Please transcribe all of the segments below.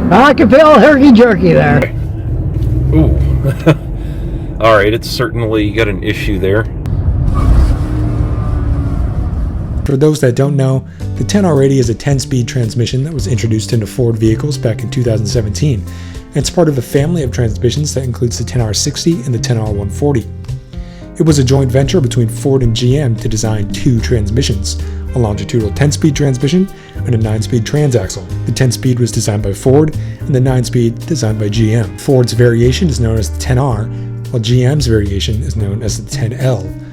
I can feel herky-jerky there. Ooh. Alright, it's certainly got an issue there. For those that don't know, the 10R80 is a 10-speed transmission that was introduced into Ford vehicles back in 2017. And it's part of a family of transmissions that includes the 10R60 and the 10R140. It was a joint venture between Ford and GM to design two transmissions, a longitudinal 10-speed transmission and a 9-speed transaxle. The 10-speed was designed by Ford and the 9-speed designed by GM. Ford's variation is known as the 10R, while GM's variation is known as the 10L.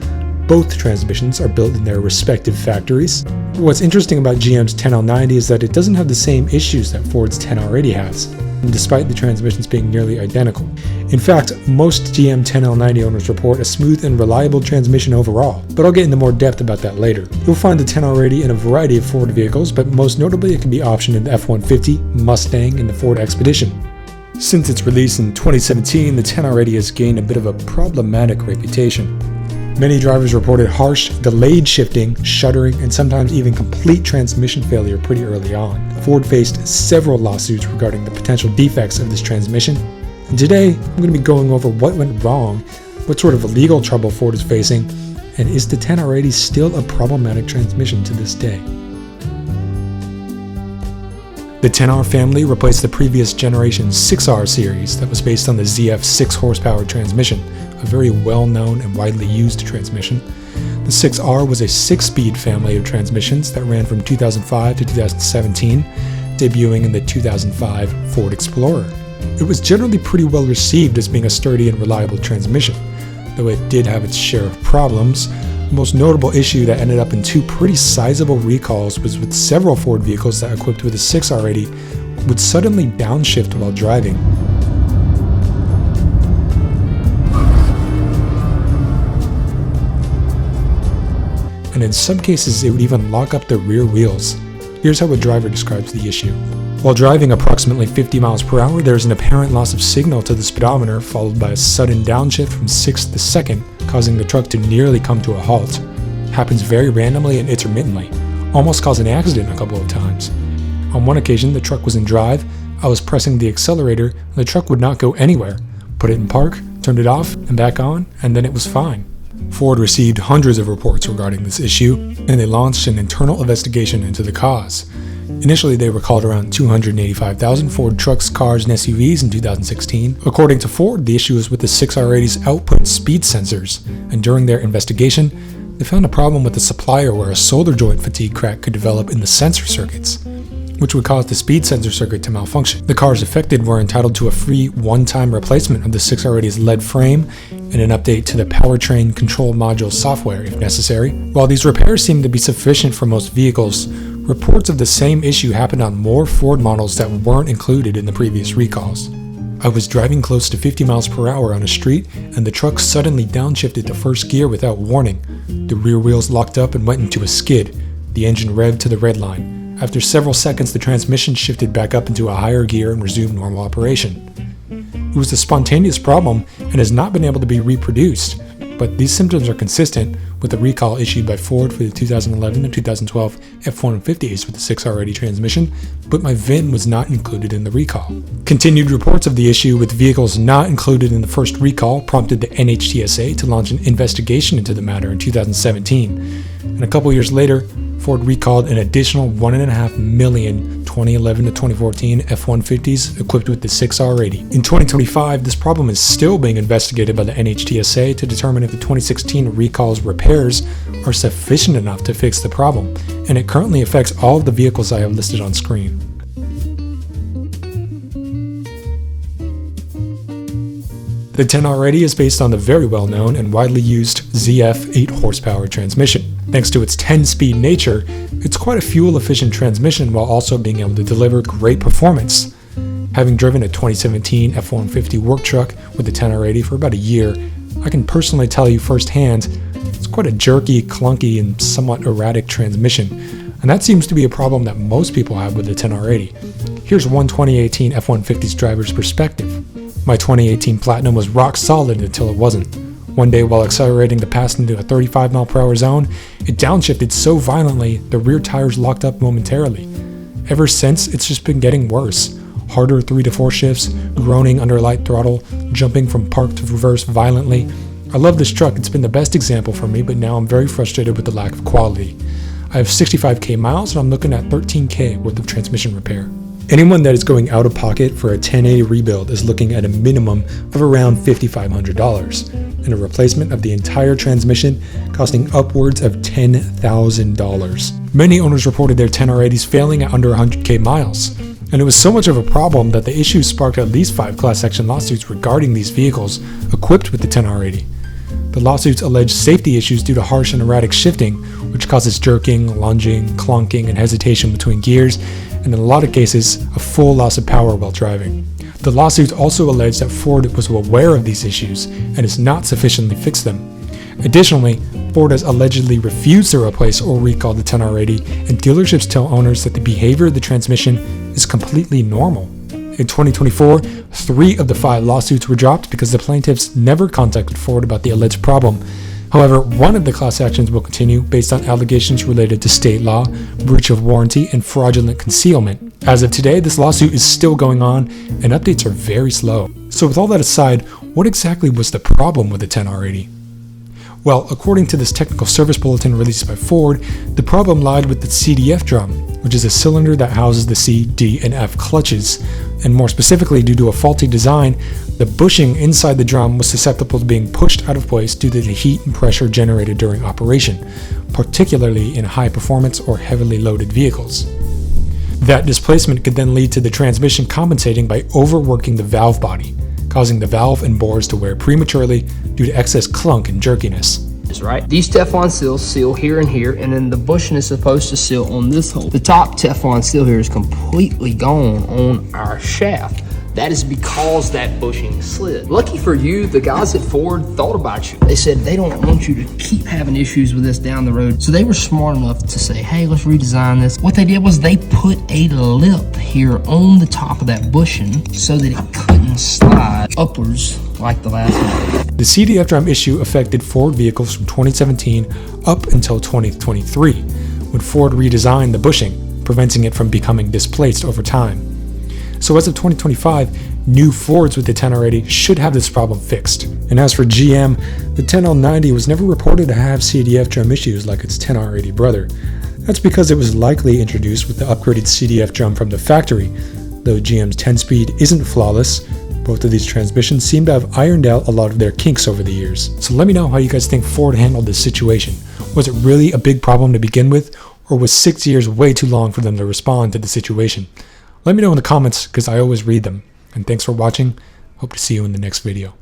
Both transmissions are built in their respective factories. What's interesting about GM's 10L90 is that it doesn't have the same issues that Ford's 10R80 has, despite the transmissions being nearly identical. In fact, most GM 10L90 owners report a smooth and reliable transmission overall, but I'll get into more depth about that later. You'll find the 10R80 in a variety of Ford vehicles, but most notably it can be optioned in the F-150, Mustang, and the Ford Expedition. Since its release in 2017, the 10R80 has gained a bit of a problematic reputation. Many drivers reported harsh, delayed shifting, shuddering, and sometimes even complete transmission failure pretty early on. Ford faced several lawsuits regarding the potential defects of this transmission, and today I'm going to be going over what went wrong, what sort of legal trouble Ford is facing, and is the 10R80 still a problematic transmission to this day. The 10R family replaced the previous generation 6R series that was based on the ZF 6 horsepower transmission, a very well-known and widely used transmission. The 6R was a 6-speed family of transmissions that ran from 2005 to 2017, debuting in the 2005 Ford Explorer. It was generally pretty well received as being a sturdy and reliable transmission, though it did have its share of problems. The most notable issue that ended up in two pretty sizable recalls was with several Ford vehicles that equipped with a 6R80 would suddenly downshift while driving. And in some cases it would even lock up the rear wheels. Here's how a driver describes the issue. While driving approximately 50 miles per hour, there is an apparent loss of signal to the speedometer followed by a sudden downshift from 1/6 of a second, causing the truck to nearly come to a halt. Happens very randomly and intermittently, almost caused an accident a couple of times. On one occasion, the truck was in drive, I was pressing the accelerator, and the truck would not go anywhere. Put it in park, turned it off, and back on, and then it was fine. Ford received hundreds of reports regarding this issue, and they launched an internal investigation into the cause. Initially, they recalled around 285,000 Ford trucks, cars, and SUVs in 2016. According to Ford, the issue was with the 6R80's output speed sensors, and during their investigation, they found a problem with the supplier where a solder joint fatigue crack could develop in the sensor circuits, which would cause the speed sensor circuit to malfunction. The cars affected were entitled to a free one-time replacement of the 6R80's lead frame and an update to the powertrain control module software if necessary. While these repairs seemed to be sufficient for most vehicles, reports of the same issue happened on more Ford models that weren't included in the previous recalls. I was driving close to 50 miles per hour on a street, and the truck suddenly downshifted to first gear without warning. The rear wheels locked up and went into a skid. The engine revved to the red line. After several seconds, the transmission shifted back up into a higher gear and resumed normal operation. It was a spontaneous problem and has not been able to be reproduced, but these symptoms are consistent with the recall issued by Ford for the 2011 and 2012 F-150s with the 6R80 transmission, but my VIN was not included in the recall. Continued reports of the issue with vehicles not included in the first recall prompted the NHTSA to launch an investigation into the matter in 2017, and a couple years later, Ford recalled an additional 1.5 million 2011 to 2014 F-150s equipped with the 6R80. In 2025, this problem is still being investigated by the NHTSA to determine if the 2016 recall's repairs are sufficient enough to fix the problem, and it currently affects all of the vehicles I have listed on screen. The 10R80 is based on the very well-known and widely used ZF 8 horsepower transmission. Thanks to its 10-speed nature, it's quite a fuel-efficient transmission while also being able to deliver great performance. Having driven a 2017 F-150 work truck with the 10R80 for about a year, I can personally tell you firsthand, it's quite a jerky, clunky, and somewhat erratic transmission, and that seems to be a problem that most people have with the 10R80. Here's one 2018 F-150's driver's perspective. My 2018 Platinum was rock solid until it wasn't. One day while accelerating to pass into a 35 mile per hour zone, it downshifted so violently the rear tires locked up momentarily. Ever since, it's just been getting worse. harder 3 to 4 shifts, groaning under light throttle, jumping from park to reverse violently. I love this truck, it's been the best example for me, but now I'm very frustrated with the lack of quality. I have 65k miles and I'm looking at 13k worth of transmission repair. Anyone that is going out of pocket for a 1080 rebuild is looking at a minimum of around $5,500, and a replacement of the entire transmission costing upwards of $10,000. Many owners reported their 10R80s failing at under 100k miles, and it was so much of a problem that the issue sparked at least 5 class action lawsuits regarding these vehicles equipped with the 10R80. The lawsuits allege safety issues due to harsh and erratic shifting, which causes jerking, lunging, clunking, and hesitation between gears, and in a lot of cases, a full loss of power while driving. The lawsuits also allege that Ford was aware of these issues and has not sufficiently fixed them. Additionally, Ford has allegedly refused to replace or recall the 10R80, and dealerships tell owners that the behavior of the transmission is completely normal. In 2024, 3 of the 5 lawsuits were dropped because the plaintiffs never contacted Ford about the alleged problem. However, one of the class actions will continue based on allegations related to state law, breach of warranty, and fraudulent concealment. As of today, this lawsuit is still going on, and updates are very slow. So with all that aside, what exactly was the problem with the 10R80? Well, according to this technical service bulletin released by Ford, the problem lied with the CDF drum, which is a cylinder that houses the C, D, and F clutches, and more specifically, due to a faulty design, the bushing inside the drum was susceptible to being pushed out of place due to the heat and pressure generated during operation, particularly in high performance or heavily loaded vehicles. That displacement could then lead to the transmission compensating by overworking the valve body, causing the valve and bores to wear prematurely due to excess clunk and jerkiness. Right? These Teflon seals seal here and here, and then the bushing is supposed to seal on this hole. The top Teflon seal here is completely gone on our shaft. That is because that bushing slid. Lucky for you, the guys at Ford thought about you. They said they don't want you to keep having issues with this down the road. So they were smart enough to say, hey, let's redesign this. What they did was they put a lip here on the top of that bushing so that it couldn't slide upwards like the last one. The CDF drum issue affected Ford vehicles from 2017 up until 2023, when Ford redesigned the bushing, preventing it from becoming displaced over time. So as of 2025, new Fords with the 10R80 should have this problem fixed. And as for GM, the 10L90 was never reported to have CDF drum issues like its 10R80 brother. That's because it was likely introduced with the upgraded CDF drum from the factory. Though GM's 10-speed isn't flawless, both of these transmissions seem to have ironed out a lot of their kinks over the years. So let me know how you guys think Ford handled this situation. Was it really a big problem to begin with, or was 6 years way too long for them to respond to the situation? Let me know in the comments, because I always read them. And thanks for watching. Hope to see you in the next video.